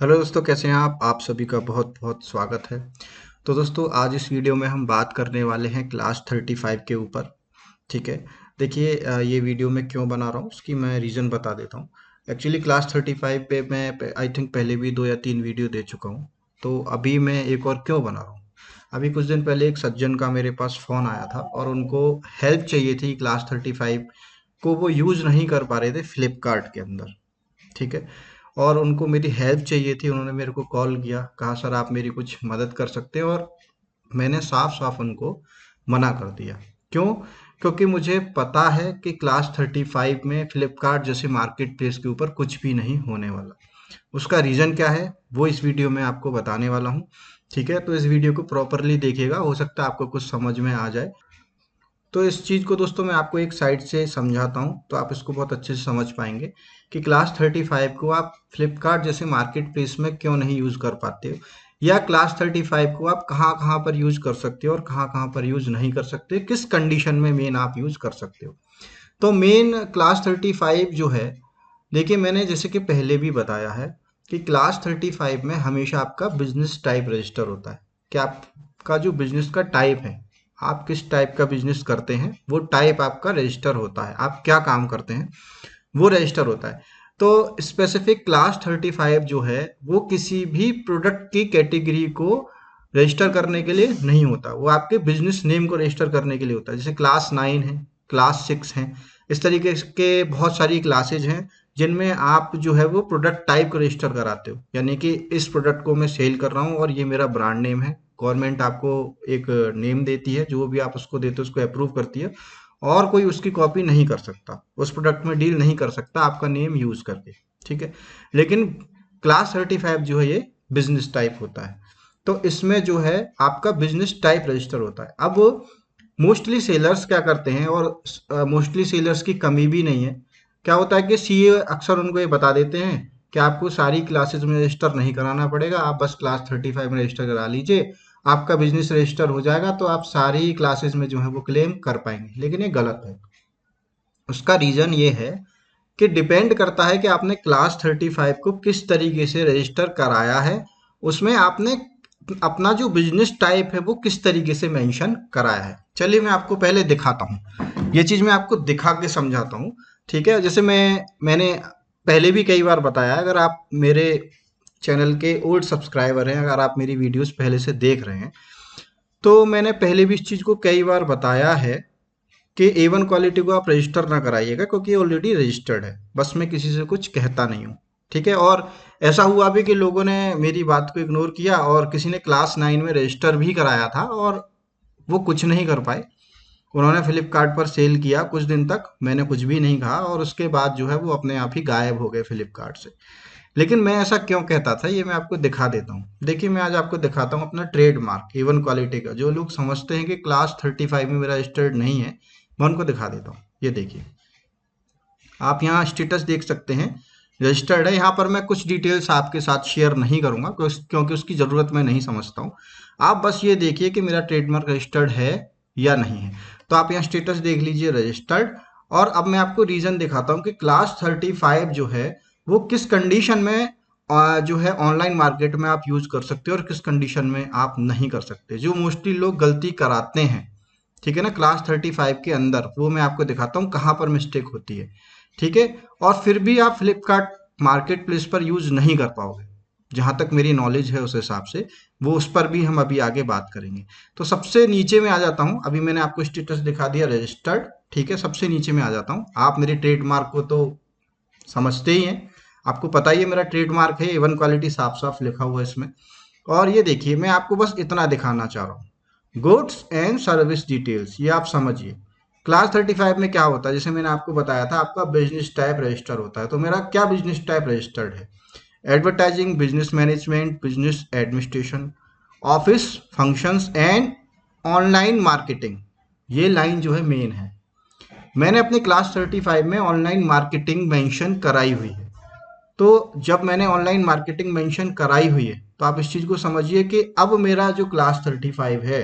Hello दोस्तों, कैसे हैं आप सभी का बहुत बहुत स्वागत है। तो दोस्तों, आज इस वीडियो में हम बात करने वाले हैं क्लास 35 के ऊपर। ठीक है। देखिए, ये वीडियो मैं क्यों बना रहा हूँ उसकी मैं रीज़न बता देता हूँ। एक्चुअली क्लास 35 पे मैं आई थिंक पहले भी 2 या 3 वीडियो दे चुका हूँ। तो अभी मैं एक और क्यों बना रहा हूँ। अभी कुछ दिन पहले एक सज्जन का मेरे पास फ़ोन आया था और उनको हेल्प चाहिए थी क्लास 35 को। वो यूज़ नहीं कर पा रहे थे फ्लिपकार्ट के अंदर। ठीक है। और उनको मेरी हेल्प चाहिए थी। उन्होंने मेरे को कॉल किया, कहा सर आप मेरी कुछ मदद कर सकते हैं। और मैंने साफ साफ उनको मना कर दिया। क्यों? क्योंकि मुझे पता है कि क्लास 35 में फ्लिपकार्ट जैसे मार्केट प्लेस के ऊपर कुछ भी नहीं होने वाला। उसका रीज़न क्या है वो इस वीडियो में आपको बताने वाला हूँ। ठीक है, तो इस वीडियो को प्रॉपरली देखिएगा, हो सकता है आपको कुछ समझ में आ जाए। तो इस चीज़ को दोस्तों मैं आपको एक साइड से समझाता हूँ तो आप इसको बहुत अच्छे से समझ पाएंगे कि क्लास 35 को आप फ्लिपकार्ट जैसे मार्केट प्लेस में क्यों नहीं यूज़ कर पाते हो, या क्लास 35 को आप कहाँ कहाँ पर यूज़ कर सकते हो और कहाँ कहाँ पर यूज़ नहीं कर सकते, किस कंडीशन में मेन आप यूज़ कर सकते हो। तो मेन क्लास 35 जो है, देखिए मैंने जैसे कि पहले भी बताया है कि क्लास 35 में हमेशा आपका बिजनेस टाइप रजिस्टर होता है कि आपका जो बिजनेस का टाइप है, आप किस टाइप का बिजनेस करते हैं वो टाइप आपका रजिस्टर होता है। आप क्या काम करते हैं वो रजिस्टर होता है। तो स्पेसिफिक क्लास 35 जो है वो किसी भी प्रोडक्ट की कैटेगरी को रजिस्टर करने के लिए नहीं होता, वो आपके बिजनेस नेम को रजिस्टर करने के लिए होता है। जैसे क्लास 9 है, क्लास 6 है, इस तरीके के बहुत सारी क्लासेज हैं जिनमें आप जो है वो प्रोडक्ट टाइप को रजिस्टर कराते हो, यानी कि इस प्रोडक्ट को मैं सेल कर रहा हूँ और ये मेरा ब्रांड नेम है। गवर्नमेंट आपको एक नेम देती है, जो भी आप उसको देते हो उसको अप्रूव करती है और कोई उसकी कॉपी नहीं कर सकता, उस प्रोडक्ट में डील नहीं कर सकता आपका नेम यूज करके। ठीक है। लेकिन क्लास 35 जो है ये बिजनेस टाइप होता है। तो इसमें जो है आपका बिजनेस टाइप रजिस्टर होता है। अब मोस्टली सेलर्स क्या करते हैं, और मोस्टली सेलर्स की कमी भी नहीं है, क्या होता है कि सीए अक्सर उनको ये बता देते हैं कि आपको सारी क्लासेस में रजिस्टर नहीं कराना पड़ेगा, आप बस क्लास 35 में रजिस्टर करा लीजिए, आपका बिजनेस रजिस्टर हो जाएगा तो आप सारी क्लासेस में जो है वो क्लेम कर पाएंगे। लेकिन ये गलत है। उसका रीजन ये है कि डिपेंड करता है कि आपने क्लास 35 को किस तरीके से रजिस्टर कराया है, उसमें आपने अपना जो बिजनेस टाइप है वो किस तरीके से मेंशन कराया है। चलिए मैं आपको पहले दिखाता हूँ, ये चीज़ मैं आपको दिखा के समझाता हूँ। ठीक है। जैसे मैंने पहले भी कई बार बताया, अगर आप मेरे चैनल के ओल्ड सब्सक्राइबर हैं, अगर आप मेरी वीडियोस पहले से देख रहे हैं, तो मैंने पहले भी इस चीज़ को कई बार बताया है कि A1 क्वालिटी को आप रजिस्टर ना कराइएगा, क्योंकि ये ऑलरेडी रजिस्टर्ड है। बस मैं किसी से कुछ कहता नहीं हूँ। ठीक है। और ऐसा हुआ भी कि लोगों ने मेरी बात को इग्नोर किया और किसी ने क्लास 9 में रजिस्टर भी कराया था और वो कुछ नहीं कर पाए। उन्होंने फ्लिपकार्ट पर सेल किया कुछ दिन तक, मैंने कुछ भी नहीं कहा, और उसके बाद जो है वो अपने आप ही गायब हो गए फ्लिपकार्ट से। लेकिन मैं ऐसा क्यों कहता था ये मैं आपको दिखा देता हूँ। देखिए, मैं आज आपको दिखाता हूँ अपना ट्रेडमार्क A1 क्वालिटी का। जो लोग समझते हैं कि क्लास 35 में मेरा रजिस्टर्ड नहीं है, मैं उनको दिखा देता हूँ। ये देखिए, आप यहाँ स्टेटस देख सकते हैं, रजिस्टर्ड है। यहाँ पर मैं कुछ डिटेल्स आपके साथ शेयर नहीं करूंगा क्योंकि उसकी ज़रूरत मैं नहीं समझता हूँ। आप बस ये देखिए कि मेरा ट्रेडमार्क रजिस्टर्ड है या नहीं है। तो आप यहाँ स्टेटस देख लीजिए, रजिस्टर्ड। और अब मैं आपको रीज़न दिखाता हूँ कि क्लास 35 जो है वो किस कंडीशन में जो है ऑनलाइन मार्केट में आप यूज़ कर सकते हो और किस कंडीशन में आप नहीं कर सकते, जो मोस्टली लोग गलती कराते हैं। ठीक है ना, क्लास 35 के अंदर वो मैं आपको दिखाता हूँ कहाँ पर मिस्टेक होती है। ठीक है। और फिर भी आप फ्लिपकार्ट मार्केट प्लेस पर यूज नहीं कर पाओगे, जहां तक मेरी नॉलेज है उस हिसाब से। वो उस पर भी हम अभी आगे बात करेंगे। तो सबसे नीचे में आ जाता हूं, अभी मैंने आपको स्टेटस दिखा दिया रजिस्टर्ड। ठीक है। सबसे नीचे में आ जाता हूं। आप मेरे ट्रेडमार्क को तो समझते ही हैं, आपको पता ही है मेरा ट्रेडमार्क है A1 क्वालिटी, साफ साफ लिखा हुआ है इसमें। और ये देखिए, मैं आपको बस इतना दिखाना चाह रहा हूँ, गुड्स एंड सर्विस डिटेल्स, ये आप समझिए। क्लास 35 में क्या होता है, जैसे मैंने आपको बताया था, आपका बिजनेस टाइप रजिस्टर होता है। तो मेरा क्या बिजनेस टाइप रजिस्टर्ड है? Advertising, business management, business administration, office functions and online marketing. ये लाइन जो है मेन है। मैंने अपने क्लास 35 में ऑनलाइन मार्केटिंग मेंशन कराई हुई है। तो जब मैंने ऑनलाइन मार्केटिंग मेंशन कराई हुई है तो आप इस चीज़ को समझिए कि अब मेरा जो क्लास 35 है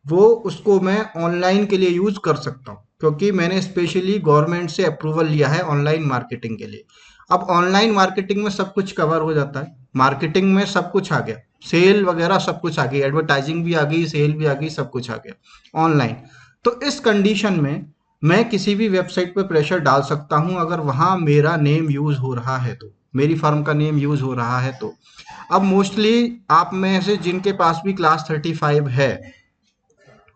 वो उसको मैं ऑनलाइन के लिए यूज कर सकता हूँ, क्योंकि मैंने स्पेशली गवर्नमेंट से अप्रूवल लिया है ऑनलाइन मार्केटिंग के लिए। अब ऑनलाइन मार्केटिंग में सब कुछ कवर हो जाता है, मार्केटिंग में सब कुछ आ गया, सेल वगैरह सब कुछ आ गई, एडवर्टाइजिंग भी आ गई, सेल भी आ गई, सब कुछ आ गया ऑनलाइन। तो इस कंडीशन में मैं किसी भी वेबसाइट पे प्रेशर डाल सकता हूं अगर वहां मेरा नेम यूज हो रहा है तो, मेरी फर्म का नेम यूज हो रहा है तो। अब मोस्टली आप में से जिनके पास भी क्लास 35 है,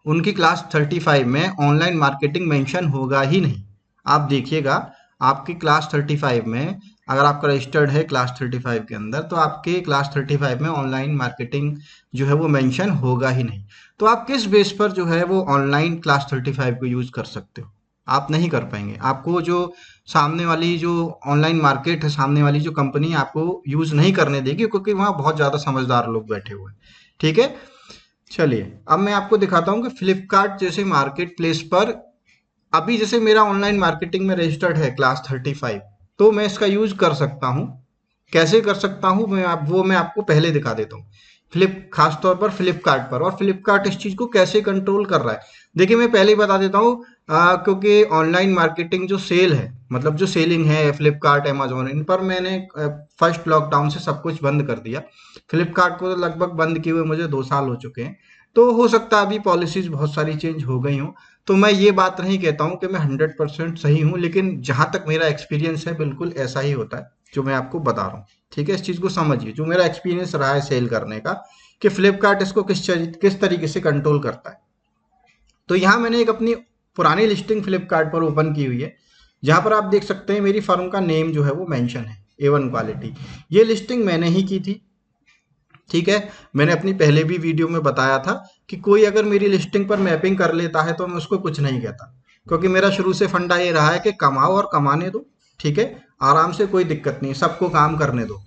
उनकी क्लास 35 में ऑनलाइन मार्केटिंग मेंशन होगा ही नहीं। आप देखिएगा, आपकी क्लास 35 में अगर आपका रजिस्टर्ड है क्लास 35 के अंदर, तो आपके क्लास 35 में ऑनलाइन मार्केटिंग जो है वो मेंशन होगा ही नहीं। तो आप किस बेस पर जो है वो ऑनलाइन क्लास 35 को यूज कर सकते हो? आप नहीं कर पाएंगे। आपको जो सामने वाली जो ऑनलाइन मार्केट है, सामने वाली जो कंपनी आपको यूज नहीं करने देगी, क्योंकि वहां बहुत ज्यादा समझदार लोग बैठे हुए हैं। ठीक है, चलिए अब मैं आपको दिखाता हूँ कि फ्लिपकार्ट जैसे मार्केट प्लेस पर अभी जैसे मेरा ऑनलाइन मार्केटिंग में रजिस्टर्ड है क्लास 35, तो मैं इसका यूज कर सकता हूँ। कैसे कर सकता हूँ मैं आपको पहले दिखा देता हूँ। खास तौर पर फ्लिपकार्ट पर, और फ्लिपकार्ट इस चीज को कैसे कंट्रोल कर रहा है। देखिए मैं पहले ही बता देता हूँ, क्योंकि ऑनलाइन मार्केटिंग जो सेल है, मतलब जो सेलिंग है फ्लिपकार्ट अमेजोन, इन पर मैंने फर्स्ट लॉकडाउन से सब कुछ बंद कर दिया। फ्लिपकार्ट को तो लगभग बंद किए हुए मुझे 2 साल हो चुके हैं। तो हो सकता है अभी पॉलिसीज बहुत सारी चेंज हो गई हों, तो मैं ये बात नहीं कहता हूँ कि मैं 100% सही हूँ, लेकिन जहां तक मेरा एक्सपीरियंस है बिल्कुल ऐसा ही होता है जो मैं आपको बता रहा हूँ। ठीक है, इस चीज को समझिए, जो मेरा एक्सपीरियंस रहा है सेल करने का, कि फ्लिपकार्ट इसको किस तरीके से कंट्रोल करता है। तो यहाँ मैंने एक अपनी पुरानी लिस्टिंग फ्लिपकार्ट पर ओपन की हुई है, जहां पर आप देख सकते हैं मेरी फर्म का नेम जो है वो मेंशन है, A1 क्वालिटी। ये लिस्टिंग मैंने ही की थी। ठीक है, मैंने अपनी पहले भी वीडियो में बताया था कि कोई अगर मेरी लिस्टिंग पर मैपिंग कर लेता है तो मैं उसको कुछ नहीं कहता, क्योंकि मेरा शुरू से फंडा ये रहा है कि कमाओ और कमाने दो। ठीक है, आराम से, कोई दिक्कत नहीं, सबको काम करने दो।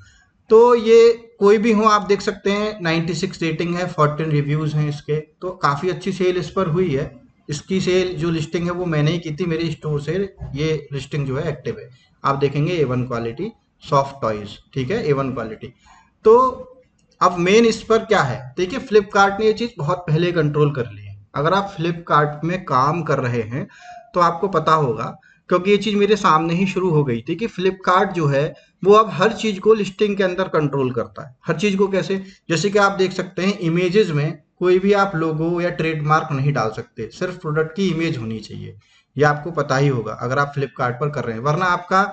तो ये कोई भी हो, आप देख सकते हैं 96 रेटिंग है, 14 रिव्यूज हैं इसके, तो काफी अच्छी सेल इस पर हुई है। इसकी सेल जो लिस्टिंग है वो मैंने ही की थी, मेरे स्टोर से ये लिस्टिंग जो है एक्टिव है। आप देखेंगे A1 क्वालिटी सॉफ्ट टॉयज, ठीक है, A1 क्वालिटी। तो अब मेन इस पर क्या है, देखिए फ्लिपकार्ट ने ये चीज बहुत पहले कंट्रोल कर ली है। अगर आप फ्लिपकार्ट में काम कर रहे हैं तो आपको पता होगा, क्योंकि ये चीज मेरे सामने ही शुरू हो गई थी, कि फ्लिपकार्ट जो है वो अब हर चीज को लिस्टिंग के अंदर कंट्रोल करता है। हर चीज को कैसे, जैसे कि आप देख सकते हैं इमेजेस में कोई भी आप लोगो या ट्रेडमार्क नहीं डाल सकते, सिर्फ प्रोडक्ट की इमेज होनी चाहिए। ये आपको पता ही होगा अगर आप फ्लिपकार्ट पर कर रहे हैं, वरना आपका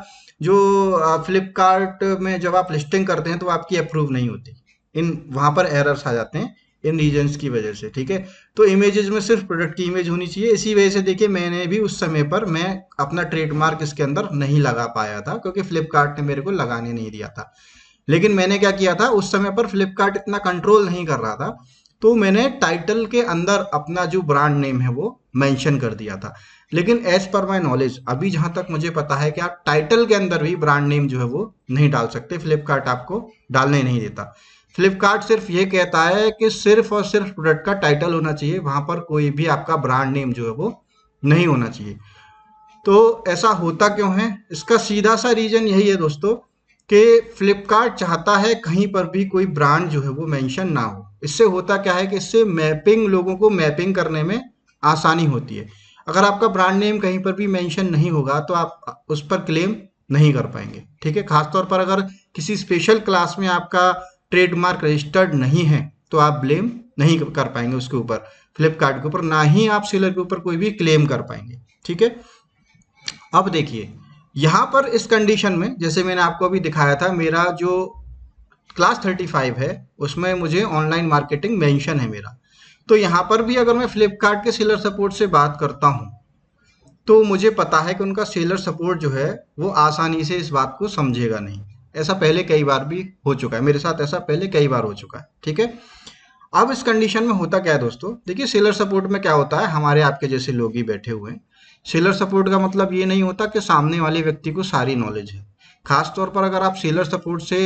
जो फ्लिपकार्ट में जब आप लिस्टिंग करते हैं तो आपकी अप्रूव नहीं होती। इन वहां पर एरर्स आ जाते हैं इन रीजन्स की वजह से। ठीक है, तो इमेजेस में सिर्फ प्रोडक्ट की इमेज होनी चाहिए। इसी वजह से देखिए मैंने भी उस समय पर मैं अपना ट्रेडमार्क इसके अंदर नहीं लगा पाया था, क्योंकि फ्लिपकार्ट ने मेरे को लगाने नहीं दिया था। लेकिन मैंने क्या किया था, उस समय पर फ्लिपकार्ट इतना कंट्रोल नहीं कर रहा था, तो मैंने टाइटल के अंदर अपना जो ब्रांड नेम है वो मेंशन कर दिया था। लेकिन एज पर माई नॉलेज अभी जहां तक मुझे पता है कि आप टाइटल के अंदर भी ब्रांड नेम जो है वो नहीं डाल सकते, फ्लिपकार्ट आपको डालने नहीं देता। फ्लिपकार्ट सिर्फ ये कहता है कि सिर्फ और सिर्फ प्रोडक्ट का टाइटल होना चाहिए, वहां पर कोई भी आपका ब्रांड नेम जो है वो नहीं होना चाहिए। तो ऐसा होता क्यों है, इसका सीधा सा रीजन यही है दोस्तों, कि फ्लिपकार्ट चाहता है कहीं पर भी कोई ब्रांड जो है वो मेंशन ना हो। इससे होता क्या है कि इससे मैपिंग, लोगों को मैपिंग करने में आसानी होती है। अगर आपका ब्रांड नेम कहीं पर भी मेंशन नहीं होगा तो आप उस पर क्लेम नहीं कर पाएंगे। ठीक है, खासतौर पर अगर किसी स्पेशल क्लास में आपका ट्रेडमार्क रजिस्टर्ड नहीं है तो आप ब्लेम नहीं कर पाएंगे उसके ऊपर, फ्लिपकार्ट के ऊपर, ना ही आप सेलर के ऊपर कोई भी क्लेम कर पाएंगे। ठीक है, अब देखिए यहां पर इस कंडीशन में, जैसे मैंने आपको अभी दिखाया था, मेरा जो क्लास 35 है उसमें मुझे ऑनलाइन मार्केटिंग मेंशन है मेरा। तो यहां पर भी अगर मैं फ्लिपकार्ट के सेलर सपोर्ट से बात करता हूं तो मुझे पता है कि उनका सेलर सपोर्ट जो है वो आसानी से इस बात को समझेगा नहीं। ऐसा पहले कई बार भी हो चुका है मेरे साथ, ऐसा पहले कई बार हो चुका है। ठीक है, अब इस कंडीशन में होता क्या है दोस्तों, देखिए सेलर सपोर्ट में क्या होता है, हमारे आपके जैसे लोग ही बैठे हुए हैं। सेलर सपोर्ट का मतलब ये नहीं होता कि सामने वाले व्यक्ति को सारी नॉलेज है। खास तौर पर अगर आप सेलर सपोर्ट से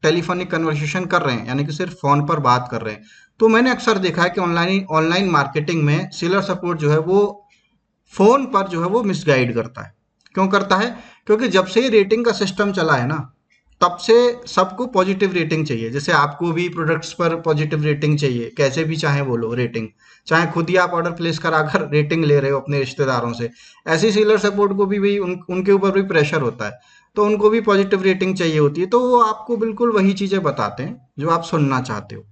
टेलीफोनिक कन्वर्सेशन कर रहे हैं, यानी कि सिर्फ फोन पर बात कर रहे हैं, तो मैंने अक्सर देखा है कि ऑनलाइन ऑनलाइन मार्केटिंग में सेलर सपोर्ट जो है वो फोन पर जो है वो मिसगाइड करता है। क्यों करता है, क्योंकि जब से ये रेटिंग का सिस्टम चला है ना, तब से सबको पॉजिटिव रेटिंग चाहिए। जैसे आपको भी प्रोडक्ट्स पर पॉजिटिव रेटिंग चाहिए, कैसे भी चाहे वो लो रेटिंग, चाहे खुद ही आप ऑर्डर प्लेस कराकर रेटिंग ले रहे हो अपने रिश्तेदारों से, ऐसे सेलर सपोर्ट को भी उनके ऊपर भी प्रेशर होता है। तो उनको भी पॉजिटिव रेटिंग चाहिए होती है, तो वो आपको बिल्कुल वही चीज़ें बताते हैं जो आप सुनना चाहते हो।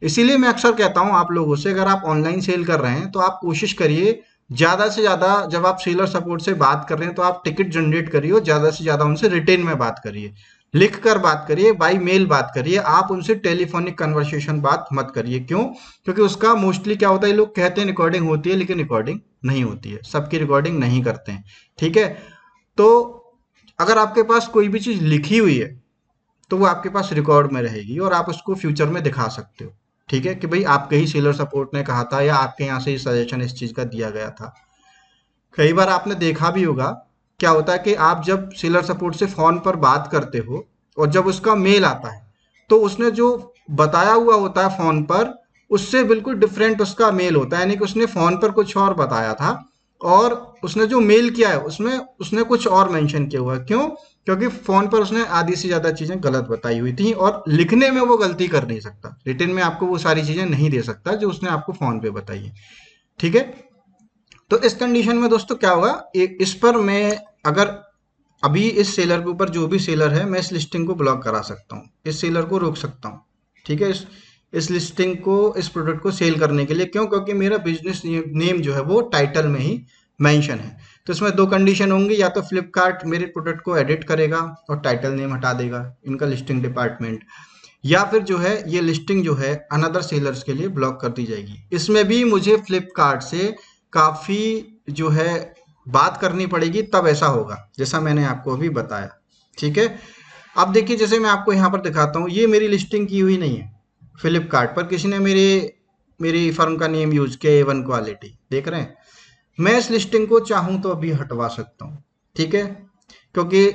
इसीलिए मैं अक्सर कहता हूँ आप लोगों से, अगर आप ऑनलाइन सेल कर रहे हैं तो आप कोशिश करिए ज़्यादा से ज़्यादा, जब आप सेलर सपोर्ट से बात कर रहे हैं तो आप टिकट जनरेट करिए और ज़्यादा से ज़्यादा उनसे रिटेन में बात करिए, लिख कर बात करिए, बाई मेल बात करिए, आप उनसे टेलीफोनिक कन्वर्सेशन बात मत करिए। क्यों? क्योंकि उसका मोस्टली क्या होता है, लोग कहते हैं रिकॉर्डिंग होती है, लेकिन रिकॉर्डिंग नहीं होती है, सबकी रिकॉर्डिंग नहीं करते हैं। ठीक है, तो अगर आपके पास कोई भी चीज़ लिखी हुई है तो वो आपके पास रिकॉर्ड में रहेगी और आप उसको फ्यूचर में दिखा सकते हो। ठीक है, कि भाई आपके ही सेलर सपोर्ट ने कहा था या आपके यहाँ से ही सजेशन इस चीज़ का दिया गया था। कई बार आपने देखा भी होगा, क्या होता है कि आप जब सेलर सपोर्ट से फ़ोन पर बात करते हो और जब उसका मेल आता है, तो उसने जो बताया हुआ होता है फ़ोन पर, उससे बिल्कुल डिफरेंट उसका मेल होता है। यानी कि उसने फ़ोन पर कुछ और बताया था और उसने जो मेल किया है उसमें उसने कुछ और मेंशन किया हुआ है। क्यों? क्योंकि फ़ोन पर उसने आधी से ज़्यादा चीज़ें गलत बताई हुई थी और लिखने में वो गलती कर नहीं सकता। रिटन में आपको वो सारी चीज़ें नहीं दे सकता जो उसने आपको फ़ोन पे बताई है। ठीक है? तो इस कंडीशन में दोस्तों क्या होगा, इस पर मैं अगर अभी इस सेलर के ऊपर जो भी सेलर है, मैं इस लिस्टिंग को ब्लॉक करा सकता हूँ, इस सेलर को रोक सकता हूँ। ठीक है, इस लिस्टिंग को, इस प्रोडक्ट को सेल करने के लिए। क्यों? क्योंकि मेरा बिजनेस नेम जो है वो टाइटल में ही मेंशन है। तो इसमें दो कंडीशन होंगी, या तो फ्लिपकार्ट मेरे प्रोडक्ट को एडिट करेगा और टाइटल नेम हटा देगा, इनका लिस्टिंग डिपार्टमेंट, या फिर जो है ये लिस्टिंग जो है अनदर सेलर्स के लिए ब्लॉक कर दी जाएगी। इसमें भी मुझे फ्लिपकार्ट से काफ़ी जो है बात करनी पड़ेगी, तब ऐसा होगा जैसा मैंने आपको अभी बताया। ठीक है, अब देखिए जैसे मैं आपको यहाँ पर दिखाता हूँ, ये मेरी लिस्टिंग की हुई नहीं है फ्लिपकार्ट पर, किसी ने मेरी फर्म का नेम यूज किया A1 क्वालिटी, देख रहे हैं। मैं इस लिस्टिंग को चाहूँ तो अभी हटवा सकता हूँ। ठीक है, क्योंकि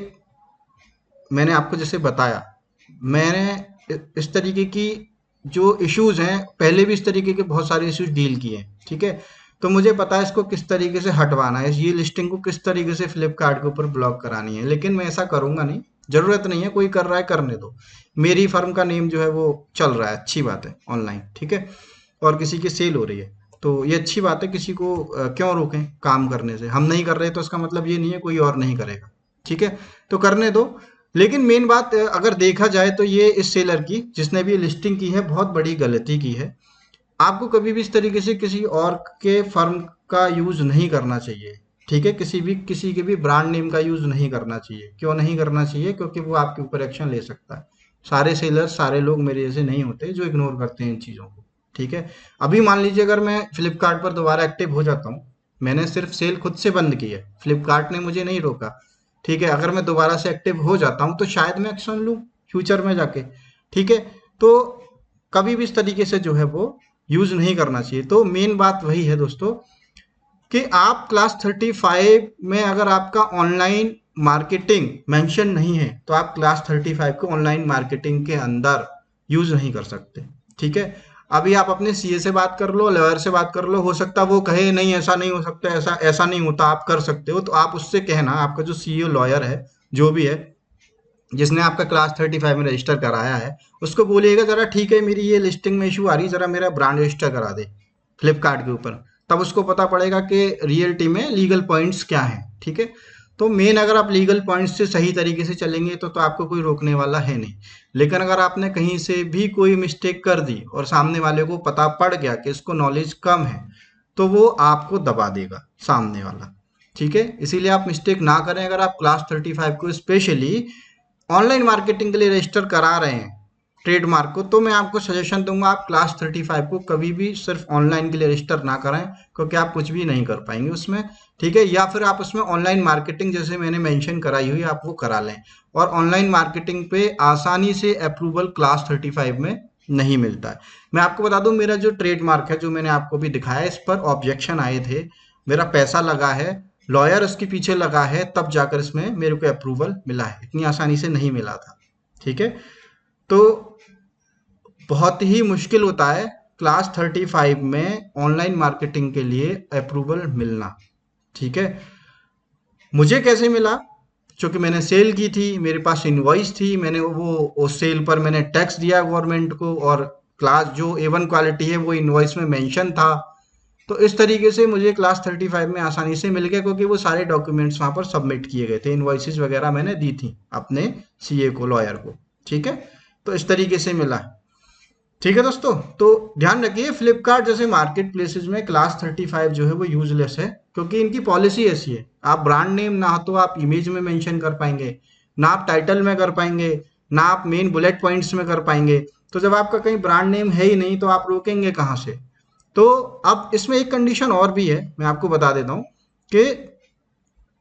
मैंने आपको जैसे बताया, मैंने इस तरीके की जो इश्यूज हैं, पहले भी इस तरीके के बहुत सारे इश्यूज डील किए हैं। ठीक है, तो मुझे पता है इसको किस तरीके से हटवाना है, ये लिस्टिंग को किस तरीके से फ्लिपकार्ट के ऊपर ब्लॉक करानी है। लेकिन मैं ऐसा करूंगा नहीं, जरूरत नहीं है, कोई कर रहा है करने दो। मेरी फर्म का नेम जो है वो चल रहा है, अच्छी बात है ऑनलाइन। ठीक है, और किसी की सेल हो रही है तो ये अच्छी बात है, किसी को क्यों रोकें काम करने से। हम नहीं कर रहे तो इसका मतलब ये नहीं है कोई और नहीं करेगा। ठीक है, तो करने दो। लेकिन मेन बात अगर देखा जाए तो ये इस सेलर की, जिसने भी लिस्टिंग की है, बहुत बड़ी गलती की है। आपको कभी भी इस तरीके से किसी और के फर्म का यूज नहीं करना चाहिए। ठीक है, किसी के भी ब्रांड नेम का यूज नहीं करना चाहिए। क्यों नहीं करना चाहिए? क्योंकि वो आपके ऊपर एक्शन ले सकता है। सारे सेलर, सारे लोग मेरे जैसे नहीं होते जो इग्नोर करते हैं इन चीज़ों को। ठीक है, अभी मान लीजिए अगर मैं फ्लिपकार्ट पर दोबारा एक्टिव हो जाता हूँ, मैंने सिर्फ सेल खुद से बंद की है, फ्लिपकार्ट ने मुझे नहीं रोका। ठीक है, अगर मैं दोबारा से एक्टिव हो जाता हूँ तो शायद मैं एक्शन लूँ फ्यूचर में जाके। ठीक है, तो कभी भी इस तरीके से जो है वो यूज नहीं करना चाहिए। तो मेन बात वही है दोस्तों कि आप क्लास 35 में अगर आपका ऑनलाइन मार्केटिंग मेंशन नहीं है तो आप क्लास 35 को ऑनलाइन मार्केटिंग के अंदर यूज नहीं कर सकते। ठीक है, अभी आप अपने सीए से बात कर लो, लॉयर से बात कर लो, हो सकता है वो कहे नहीं ऐसा नहीं हो सकता, ऐसा ऐसा नहीं होता, आप कर सकते हो। तो आप उससे कहना, आपका जो सीईओ लॉयर है, जो भी है, जिसने आपका क्लास 35 में रजिस्टर कराया है, उसको बोलिएगा जरा ठीक है मेरी ये लिस्टिंग में इशू आ रही है, जरा मेरा ब्रांड रजिस्टर करा दे फ्लिपकार्ट के ऊपर। तब उसको पता पड़ेगा कि रियलिटी में लीगल पॉइंट्स क्या हैं। ठीक है, तो मेन अगर आप लीगल पॉइंट्स से सही तरीके से चलेंगे तो आपको कोई रोकने वाला है नहीं। लेकिन अगर आपने कहीं से भी कोई मिस्टेक कर दी और सामने वाले को पता पड़ गया कि इसको नॉलेज कम है, तो वो आपको दबा देगा सामने वाला। ठीक है, इसीलिए आप मिस्टेक ना करें। अगर आप क्लास 35 को स्पेशली ऑनलाइन मार्केटिंग के लिए रजिस्टर करा रहे हैं ट्रेडमार्क को, तो मैं आपको सजेशन दूंगा आप क्लास 35 को कभी भी सिर्फ ऑनलाइन के लिए रजिस्टर ना करें, क्योंकि आप कुछ भी नहीं कर पाएंगे उसमें। ठीक है, या फिर आप उसमें ऑनलाइन मार्केटिंग जैसे मैंने मेंशन कराई हुई आप वो करा लें। और ऑनलाइन मार्केटिंग पे आसानी से अप्रूवल क्लास 35 में नहीं मिलता है। मैं आपको बता दूं, मेरा जो ट्रेडमार्क है जो मैंने आपको भी दिखाया, इस पर ऑब्जेक्शन आए थे, मेरा पैसा लगा है, लॉयर उसके पीछे लगा है, तब जाकर इसमें मेरे को अप्रूवल मिला है, इतनी आसानी से नहीं मिला था। ठीक है, तो बहुत ही मुश्किल होता है क्लास 35 में ऑनलाइन मार्केटिंग के लिए अप्रूवल मिलना। ठीक है, मुझे कैसे मिला? क्योंकि मैंने सेल की थी, मेरे पास इनवॉइस थी, मैंने वो उस सेल पर मैंने टैक्स दिया गवर्नमेंट को, और क्लास जो A1 क्वालिटी है वो इनवॉइस में मेंशन था। तो इस तरीके से मुझे क्लास 35 में आसानी से मिल गया, क्योंकि वो सारे डॉक्यूमेंट्स वहां पर सबमिट किए गए थे, इनवॉइसेस वगैरह मैंने दी थी अपने सीए को, लॉयर को। ठीक है, तो इस तरीके से मिला। ठीक है दोस्तों, तो ध्यान रखिए फ्लिपकार्ट जैसे मार्केट प्लेसेस में क्लास 35 जो है वो यूजलेस है, क्योंकि इनकी पॉलिसी ऐसी है। आप ब्रांड नेम ना तो आप इमेज में मेंशन कर पाएंगे, ना आप टाइटल में कर पाएंगे, ना आप मेन बुलेट पॉइंट्स में कर पाएंगे। तो जब आपका कहीं ब्रांड नेम है ही नहीं तो आप रोकेंगे कहाँ से? तो अब इसमें एक कंडीशन और भी है, मैं आपको बता देता हूँ कि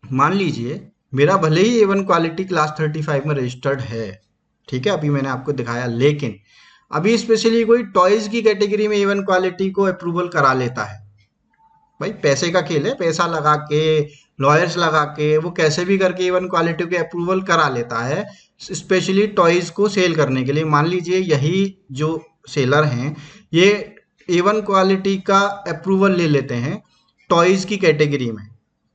मान लीजिए मेरा भले ही A1 क्वालिटी क्लास 35 में रजिस्टर्ड है, ठीक है, अभी मैंने आपको दिखाया, लेकिन अभी स्पेशली कोई टॉयज की कैटेगरी में A1 क्वालिटी को अप्रूवल करा लेता है। भाई पैसे का खेल है, पैसा लगा के, लॉयर्स लगा के, वो कैसे भी करके A1 क्वालिटी के अप्रूवल करा लेता है, स्पेशली टॉयज को सेल करने के लिए। मान लीजिए यही जो सेलर हैं, ये A1 क्वालिटी का अप्रूवल ले लेते हैं टॉयज की कैटेगरी में।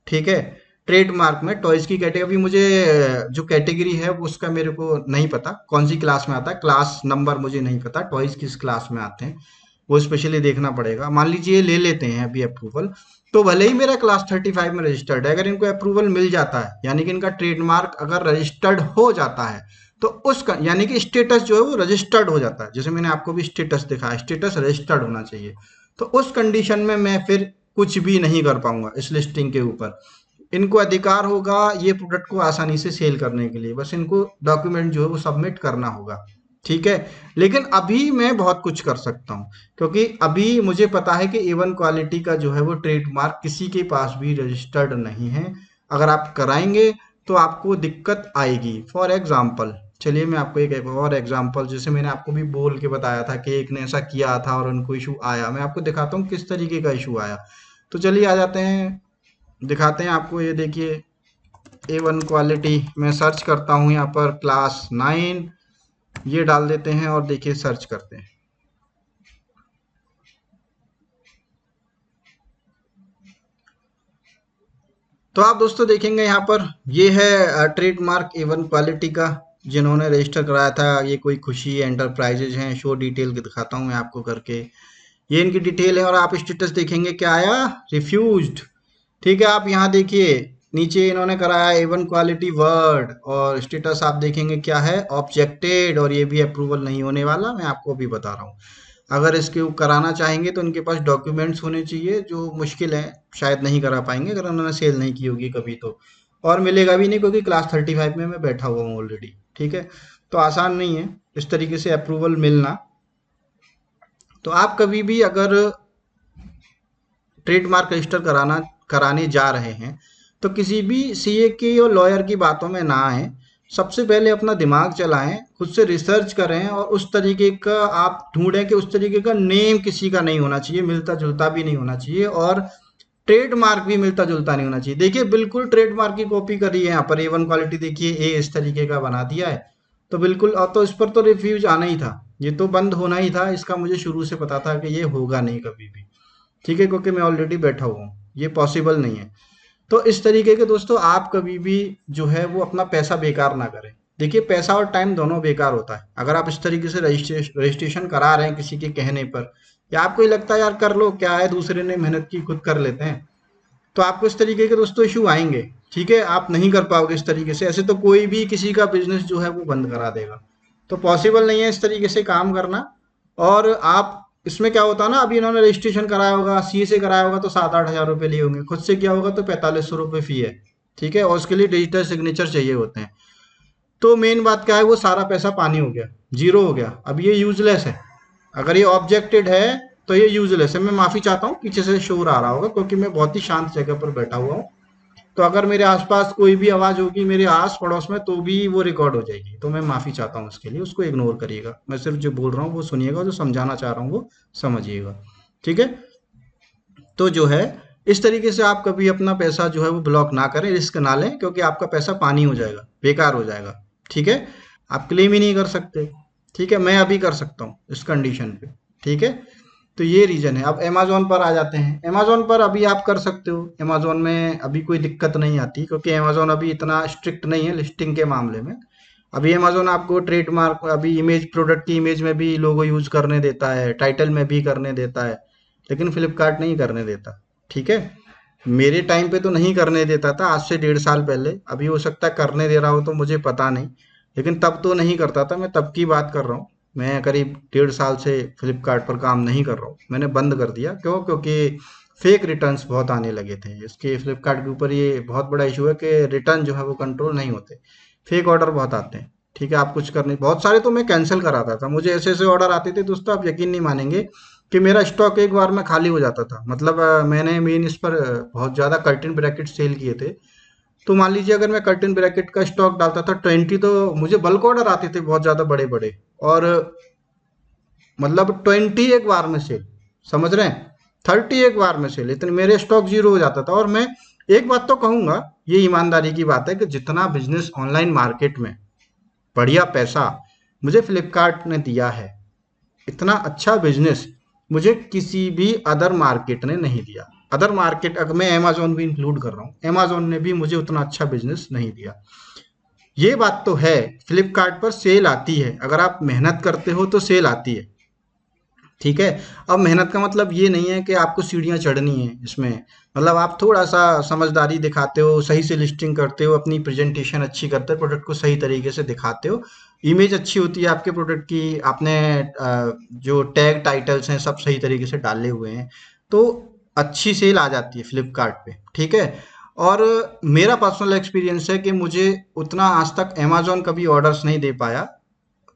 ठीक है, ट्रेडमार्क में टॉयज की कैटेगरी, अभी मुझे जो कैटेगरी है उसका मेरे को नहीं पता कौन सी क्लास में आता है, क्लास नंबर मुझे नहीं पता, टॉयज किस क्लास में आते हैं वो स्पेशली देखना पड़ेगा। मान लीजिए ले लेते हैं अभी अप्रूवल, तो भले ही मेरा क्लास 35 में रजिस्टर्ड है, अगर इनको अप्रूवल मिल जाता है, यानी कि इनका ट्रेडमार्क अगर रजिस्टर्ड हो जाता है, तो उसका यानी कि स्टेटस जो है वो रजिस्टर्ड हो जाता है। जैसे मैंने आपको भी स्टेटस दिखाया, स्टेटस रजिस्टर्ड होना चाहिए। तो उस कंडीशन में मैं फिर कुछ भी नहीं कर पाऊंगा इस लिस्टिंग के ऊपर। इनको अधिकार होगा ये प्रोडक्ट को आसानी से सेल करने के लिए, बस इनको डॉक्यूमेंट जो है वो सबमिट करना होगा। ठीक है, लेकिन अभी मैं बहुत कुछ कर सकता हूँ, क्योंकि अभी मुझे पता है कि A1 क्वालिटी का जो है वो ट्रेडमार्क किसी के पास भी रजिस्टर्ड नहीं है। अगर आप कराएंगे तो आपको दिक्कत आएगी। फॉर एग्जाम्पल, चलिए मैं आपको एक और एग्जाम्पल, जैसे मैंने आपको भी बोल के बताया था कि एक ने ऐसा किया था और उनको इशू आया, मैं आपको दिखाता हूँ किस तरीके का इशू आया। तो चलिए आ जाते हैं, दिखाते हैं आपको। ये देखिए A1 क्वालिटी, मैं सर्च करता हूँ यहाँ पर क्लास 9, ये डाल देते हैं और देखिए सर्च करते हैं। तो आप दोस्तों देखेंगे यहाँ पर ये है ट्रेडमार्क A1 क्वालिटी का, जिन्होंने रजिस्टर कराया था। ये कोई खुशी एंटरप्राइजेज हैं, शो डिटेल दिखाता हूँ मैं आपको करके। ये इनकी डिटेल है और आप स्टेटस देखेंगे क्या आया, रिफ्यूज्ड। ठीक है, आप यहाँ देखिए नीचे इन्होंने कराया A1 क्वालिटी वर्ड, और स्टेटस आप देखेंगे क्या है, ऑब्जेक्टेड, और ये भी अप्रूवल नहीं होने वाला, मैं आपको अभी बता रहा हूँ। अगर इसके कराना चाहेंगे तो इनके पास डॉक्यूमेंट्स होने चाहिए, जो मुश्किल है, शायद नहीं करा पाएंगे अगर उन्होंने सेल नहीं की होगी कभी तो, और मिलेगा भी नहीं क्योंकि क्लास 35 में मैं बैठा हुआ हूँ ऑलरेडी। ठीक है, तो आसान नहीं है इस तरीके से अप्रूवल मिलना। तो आप कभी भी अगर ट्रेडमार्क रजिस्टर कराने जा रहे हैं तो किसी भी सीए की और लॉयर की बातों में ना आए। सबसे पहले अपना दिमाग चलाएं, खुद से रिसर्च करें, और उस तरीके का आप ढूंढें कि उस तरीके का नेम किसी का नहीं होना चाहिए, मिलता जुलता भी नहीं होना चाहिए, और ट्रेडमार्क भी मिलता जुलता नहीं होना चाहिए। देखिए बिल्कुल ट्रेडमार्क की कॉपी करी है यहाँ पर, A1 क्वालिटी देखिए ए इस तरीके का बना दिया है, तो बिल्कुल। और तो इस पर तो रिफ्यूज आना ही था, ये तो बंद होना ही था, इसका मुझे शुरू से पता था कि ये होगा नहीं कभी भी। ठीक है, क्योंकि मैं ऑलरेडी बैठा हुआ हूँ, ये पॉसिबल नहीं है। तो इस तरीके के दोस्तों आप कभी भी जो है वो अपना पैसा बेकार ना करें। देखिए पैसा और टाइम दोनों बेकार होता है। अगर आप इस तरीके से रजिस्ट्रेशन करा रहे हैं किसी के कहने पर, या आपको ही लगता है यार कर लो, क्या है, दूसरे ने मेहनत की खुद कर लेते हैं, तो आपको इस तरीके के दोस्तों इशू आएंगे। ठीक है, आप नहीं कर पाओगे इस तरीके से। ऐसे तो कोई भी किसी का बिजनेस जो है वो बंद करा देगा, तो पॉसिबल नहीं है इस तरीके से काम करना। और आप इसमें क्या होता है ना, अभी इन्होंने रजिस्ट्रेशन कराया होगा, सीए से कराया होगा तो 7-8 हज़ार रुपये लिए होंगे, खुद से किया होगा तो 4500 रुपये फी है। ठीक है, और उसके लिए डिजिटल सिग्नेचर चाहिए होते हैं। तो मेन बात क्या है, वो सारा पैसा पानी हो गया, जीरो हो गया, अब ये यूजलेस है। अगर ये ऑब्जेक्टेड है तो ये यूजलेस है। मैं माफी चाहता हूँ, पीछे से शोर आ रहा होगा क्योंकि मैं बहुत ही शांत जगह पर बैठा हुआ हूँ। तो अगर मेरे आसपास कोई भी आवाज होगी मेरे आस पड़ोस में तो भी वो रिकॉर्ड हो जाएगी, तो मैं माफी चाहता हूँ उसके लिए, उसको इग्नोर करिएगा। मैं सिर्फ जो बोल रहा हूँ वो सुनिएगा, जो समझाना चाह रहा हूँ वो समझिएगा। ठीक है, तो जो है इस तरीके से आप कभी अपना पैसा जो है वो ब्लॉक ना करें, रिस्क ना लें, क्योंकि आपका पैसा पानी हो जाएगा, बेकार हो जाएगा। ठीक है, आप क्लेम ही नहीं कर सकते। ठीक है, मैं अभी कर सकता हूँ इस कंडीशन पे। ठीक है, तो ये रीजन है। अब अमेजोन पर आ जाते हैं। अमेजोन पर अभी आप कर सकते हो, अमेजोन में अभी कोई दिक्कत नहीं आती, क्योंकि अमेजोन अभी इतना स्ट्रिक्ट नहीं है लिस्टिंग के मामले में। अभी अमेजोन आपको ट्रेडमार्क, अभी इमेज, प्रोडक्ट की इमेज में भी लोगो यूज करने देता है, टाइटल में भी करने देता है। लेकिन फ्लिपकार्ट नहीं करने देता। ठीक है, मेरे टाइम पे तो नहीं करने देता था, आज से 1.5 साल पहले। अभी हो सकता है करने दे रहा हो तो मुझे पता नहीं, लेकिन तब तो नहीं करता था। मैं तब की बात कर रहा हूँ। मैं करीब 1.5 साल से फ्लिपकार्ट पर काम नहीं कर रहा हूँ, मैंने बंद कर दिया। क्यों? क्योंकि फेक रिटर्न्स बहुत आने लगे थे। इसके फ्लिपकार्ट के ऊपर ये बहुत बड़ा इशू है कि रिटर्न जो है वो कंट्रोल नहीं होते, फेक ऑर्डर बहुत आते हैं। ठीक है, आप कुछ कर नहीं, बहुत सारे तो मैं कैंसिल कराता था। मुझे ऐसे ऐसे ऑर्डर आते थे दोस्तों, आप यकीन नहीं मानेंगे कि मेरा स्टॉक एक बार में खाली हो जाता था। मतलब मैंने मेन इस पर बहुत ज़्यादा कर्टेन ब्रैकेट सेल किए थे। तो मान लीजिए अगर मैं कर्टेन ब्रैकेट का स्टॉक डालता था 20, तो मुझे बल्क ऑर्डर आते थे बहुत ज़्यादा बड़े बड़े। और मतलब 20 एक बार में सेल, समझ रहे हैं, 30 एक बार में सेल, इतने मेरे स्टॉक जीरो हो जाता था। और मैं एक बात तो कहूंगा, ये ईमानदारी की बात है कि जितना बिजनेस ऑनलाइन मार्केट में बढ़िया पैसा मुझे फ्लिपकार्ट ने दिया है, इतना अच्छा बिजनेस मुझे किसी भी अदर मार्केट ने नहीं दिया। अदर मार्केट, अगर मैं अमेजोन भी इंक्लूड कर रहा हूँ, अमेजोन ने भी मुझे उतना अच्छा बिजनेस नहीं दिया। ये बात तो है, फ्लिपकार्ट पर सेल आती है, अगर आप मेहनत करते हो तो सेल आती है। ठीक है, अब मेहनत का मतलब ये नहीं है कि आपको सीढ़ियाँ चढ़नी है इसमें। मतलब आप थोड़ा सा समझदारी दिखाते हो, सही से लिस्टिंग करते हो, अपनी प्रेजेंटेशन अच्छी करते हो, प्रोडक्ट को सही तरीके से दिखाते हो, इमेज अच्छी होती है आपके प्रोडक्ट की, आपने जो टैग टाइटल्स हैं सब सही तरीके से डाले हुए हैं, तो अच्छी सेल आ जाती है फ्लिपकार्ट पे। ठीक है, और मेरा पर्सनल एक्सपीरियंस है कि मुझे उतना आज तक अमेजोन कभी ऑर्डर्स नहीं दे पाया।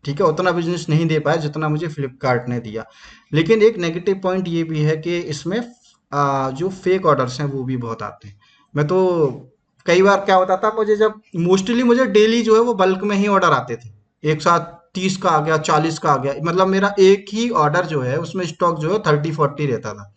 ठीक है, उतना बिजनेस नहीं दे पाया जितना मुझे फ्लिपकार्ट ने दिया। लेकिन एक नेगेटिव पॉइंट ये भी है कि इसमें जो फेक ऑर्डर्स हैं वो भी बहुत आते हैं। मैं तो कई बार क्या होता था, मुझे जब मोस्टली मुझे डेली जो है वो बल्क में ही ऑर्डर आते थे, एक साथ 30 का आ गया, 40 का आ गया। मतलब मेरा एक ही ऑर्डर जो है उसमें स्टॉक जो है 30-40 रहता था।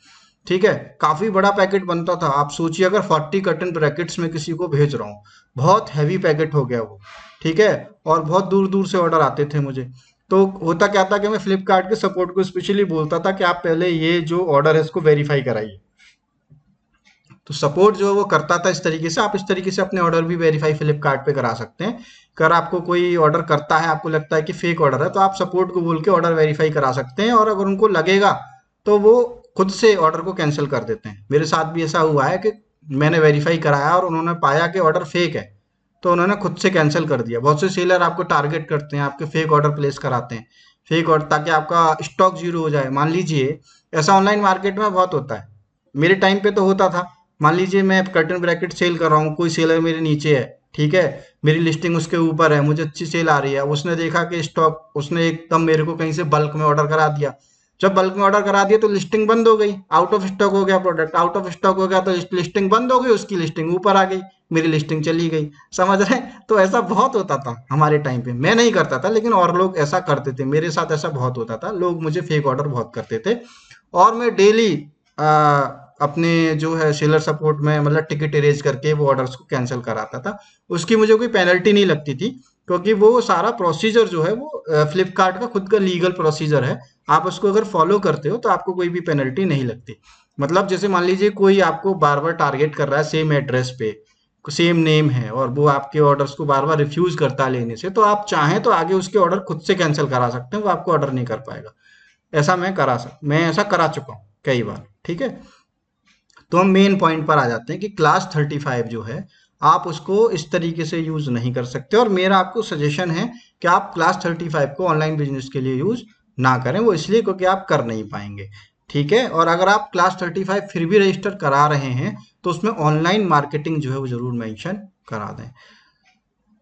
ठीक है, काफी बड़ा पैकेट बनता था। आप सोचिए अगर 40 कर्टन ब्रैकेट्स में किसी को भेज रहा हूँ, बहुत हैवी पैकेट हो गया वो। ठीक है, और बहुत दूर दूर से ऑर्डर आते थे मुझे। तो होता क्या था कि मैं फ्लिपकार्ट के सपोर्ट को स्पेशली बोलता था कि आप पहले ये जो ऑर्डर है इसको वेरीफाई कराइए। तो सपोर्ट जो है वो करता था इस तरीके से। आप इस तरीके से अपने ऑर्डर भी वेरीफाई फ्लिपकार्ट पे करा सकते हैं। अगर आपको कोई ऑर्डर करता है, आपको लगता है कि फेक ऑर्डर है, तो आप सपोर्ट को बोल के ऑर्डर वेरीफाई करा सकते हैं, और अगर उनको लगेगा तो वो खुद से ऑर्डर को कैंसिल कर देते हैं। मेरे साथ भी ऐसा हुआ है कि मैंने वेरीफाई कराया और उन्होंने पाया कि ऑर्डर फेक है, तो उन्होंने खुद से कैंसिल कर दिया। बहुत से सेलर आपको टारगेट करते हैं, आपके फेक ऑर्डर प्लेस कराते हैं, फेक ऑर्डर, ताकि आपका स्टॉक जीरो हो जाए। मान लीजिए ऐसा ऑनलाइन मार्केट में बहुत होता है, मेरे टाइम पे तो होता था। मान लीजिए मैं कर्टन ब्रैकेट सेल कर रहा हूँ, कोई सेलर मेरे नीचे है, ठीक है, मेरी लिस्टिंग उसके ऊपर है, मुझे अच्छी सेल आ रही है, उसने देखा कि स्टॉक, उसने एकदम मेरे को कहीं से बल्क में ऑर्डर करा दिया। जब बल्क में ऑर्डर करा दिया तो लिस्टिंग बंद हो गई, आउट ऑफ स्टॉक हो गया, प्रोडक्ट आउट ऑफ स्टॉक हो गया, तो लिस्टिंग बंद हो गई, उसकी लिस्टिंग ऊपर आ गई, मेरी लिस्टिंग चली गई। समझ रहे हैं? तो ऐसा बहुत होता था हमारे टाइम पे। मैं नहीं करता था, लेकिन और लोग ऐसा करते थे, मेरे साथ ऐसा बहुत होता था, लोग मुझे फेक ऑर्डर बहुत करते थे। और मैं डेली अपने जो है सेलर सपोर्ट में मतलब टिकट इरेज करके वो ऑर्डर्स को कैंसिल कराता था। उसकी मुझे कोई पेनल्टी नहीं लगती थी, क्योंकि वो सारा प्रोसीजर जो है वो फ्लिपकार्ट का खुद का लीगल प्रोसीजर है। आप उसको अगर फॉलो करते हो तो आपको कोई भी पेनल्टी नहीं लगती। मतलब जैसे मान लीजिए कोई आपको बार बार टारगेट कर रहा है सेम एड्रेस पे, सेम नेम है, और वो आपके ऑर्डर्स को बार बार रिफ्यूज करता है लेने से, तो आप चाहें तो आगे उसके ऑर्डर खुद से कैंसिल करा सकते हैं, वो आपको ऑर्डर नहीं कर पाएगा। ऐसा मैं ऐसा करा चुका हूँ कई बार। ठीक है, तो हम मेन पॉइंट पर आ जाते हैं कि क्लास 35 जो है, आप उसको इस तरीके से यूज नहीं कर सकते। और मेरा आपको सजेशन है कि आप क्लास 35 को ऑनलाइन बिजनेस के लिए यूज ना करें। वो इसलिए क्योंकि आप कर नहीं पाएंगे। ठीक है, और अगर आप क्लास 35 फिर भी रजिस्टर करा रहे हैं तो उसमें ऑनलाइन मार्केटिंग जो है वो जरूर मेंशन करा दें।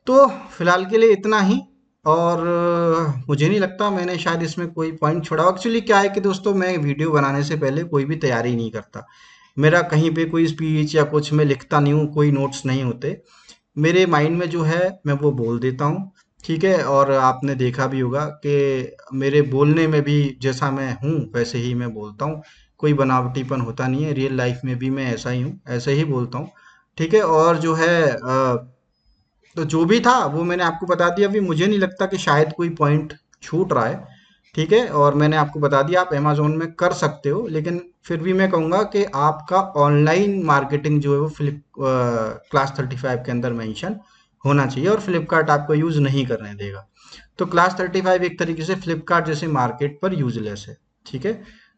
तो फिलहाल के लिए इतना ही। और मुझे नहीं लगता मैंने शायद इसमें कोई पॉइंट छोड़ा। एक्चुअली क्या है कि दोस्तों, मैं वीडियो बनाने से पहले कोई भी तैयारी नहीं करता। मेरा कहीं पे कोई स्पीच या कुछ मैं लिखता नहीं हूँ, कोई नोट्स नहीं होते। मेरे माइंड में जो है मैं वो बोल देता हूँ। ठीक है, और आपने देखा भी होगा कि मेरे बोलने में भी जैसा मैं हूँ वैसे ही मैं बोलता हूँ। कोई बनावटीपन होता नहीं है, रियल लाइफ में भी मैं ऐसा ही हूँ, ऐसे ही बोलता हूँ। ठीक है, और जो है तो जो भी था वो मैंने आपको बता दिया। अभी मुझे नहीं लगता कि शायद कोई पॉइंट छूट रहा है। ठीक है, और मैंने आपको बता दिया आप अमेजोन में कर सकते हो, लेकिन फिर भी मैं कहूँगा कि आपका ऑनलाइन मार्केटिंग जो है वो क्लास 35 के अंदर मेंशन होना चाहिए, और फ्लिपकार्ट आपको यूज नहीं करने देगा। तो क्लास 35 एक तरीके से फ्लिपकार्ट जैसे मार्केट पर यूजलेस है। ठीक है,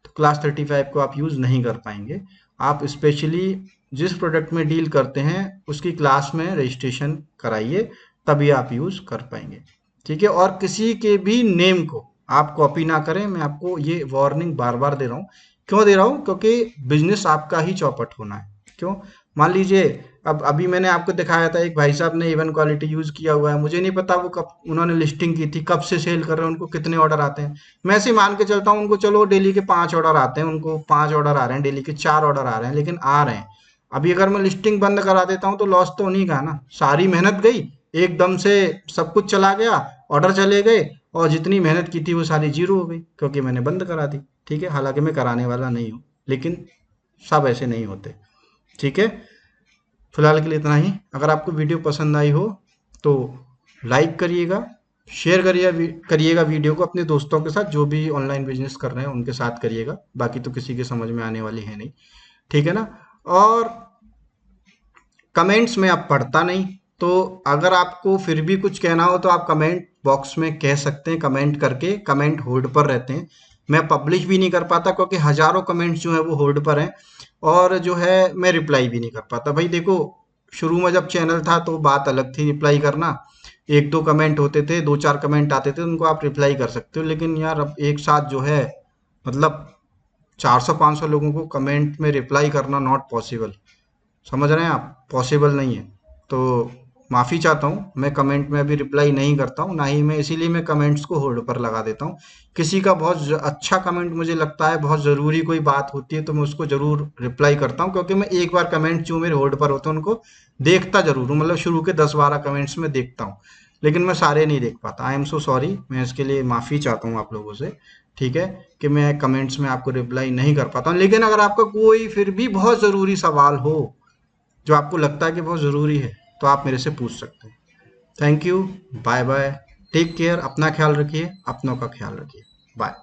तो क्लास 35 को आप यूज़ नहीं कर पाएंगे। आप स्पेशली जिस प्रोडक्ट में डील करते हैं उसकी क्लास में रजिस्ट्रेशन कराइए, तभी आप यूज़ कर पाएंगे। ठीक है, और किसी के भी नेम को आप कॉपी ना करें। मैं आपको ये वार्निंग बार बार दे रहा हूँ। क्यों दे रहा हूँ? क्योंकि बिजनेस आपका ही चौपट होना है। क्यों? मान लीजिए, अब अभी मैंने आपको दिखाया था, एक भाई साहब ने इवन क्वालिटी यूज किया हुआ है, मुझे नहीं पता वो कब उन्होंने लिस्टिंग की थी, कब से सेल कर रहे हैं, उनको कितने ऑर्डर आते हैं। मैं ऐसे ही मान के चलता हूँ उनको, चलो डेली के 5 ऑर्डर आते हैं, उनको 5 ऑर्डर आ रहे हैं, डेली के 4 ऑर्डर आ रहे हैं, लेकिन आ रहे हैं। अभी अगर मैं लिस्टिंग बंद करा देता हूँ तो लॉस तो नहीं का ना, सारी मेहनत गई, एकदम से सब कुछ चला गया, ऑर्डर चले गए, और जितनी मेहनत की थी वो सारी जीरो हो गई, क्योंकि मैंने बंद करा दी। ठीक है, हालांकि मैं कराने वाला नहीं हूँ, लेकिन सब ऐसे नहीं होते। ठीक है, फिलहाल के लिए इतना ही। अगर आपको वीडियो पसंद आई हो तो लाइक करिएगा, शेयर करिएगा वीडियो को अपने दोस्तों के साथ, जो भी ऑनलाइन बिजनेस कर रहे हैं उनके साथ करिएगा, बाकी तो किसी के समझ में आने वाली है नहीं। ठीक है ना? और कमेंट्स में आप पढ़ता नहीं, तो अगर आपको फिर भी कुछ कहना हो तो आप कमेंट बॉक्स में कह सकते हैं, कमेंट करके। कमेंट होल्ड पर रहते हैं, मैं पब्लिश भी नहीं कर पाता, क्योंकि हजारों कमेंट्स जो है वो होल्ड पर हैं, और जो है मैं रिप्लाई भी नहीं कर पाता। भाई देखो, शुरू में जब चैनल था तो बात अलग थी, रिप्लाई करना, एक दो कमेंट होते थे, दो चार कमेंट आते थे, उनको आप रिप्लाई कर सकते हो। लेकिन यार अब एक साथ जो है, मतलब 400-500 लोगों को कमेंट में रिप्लाई करना नॉट पॉसिबल। समझ रहे हैं आप? पॉसिबल नहीं है। तो माफ़ी चाहता हूँ, मैं कमेंट में अभी रिप्लाई नहीं करता हूँ, ना ही मैं, इसीलिए मैं कमेंट्स को होल्ड पर लगा देता हूँ। किसी का बहुत अच्छा कमेंट मुझे लगता है, बहुत ज़रूरी कोई बात होती है, तो मैं उसको ज़रूर रिप्लाई करता हूँ, क्योंकि मैं एक बार कमेंट जो मेरे होल्ड पर होते हैं उनको देखता ज़रूर हूँ, मतलब शुरू के 10-12 कमेंट्स में देखता हूँ, लेकिन मैं सारे नहीं देख पाता। आई एम सो सॉरी, मैं इसके लिए माफ़ी चाहता हूँ आप लोगों से। ठीक है, कि मैं कमेंट्स में आपको रिप्लाई नहीं कर पाता हूँ, लेकिन अगर आपका कोई फिर भी बहुत ज़रूरी सवाल हो, जो आपको लगता है कि बहुत ज़रूरी है, तो आप मेरे से पूछ सकते हैं। Thank you, bye bye, take care, अपना ख्याल रखिए, अपनों का ख्याल रखिए, बाय।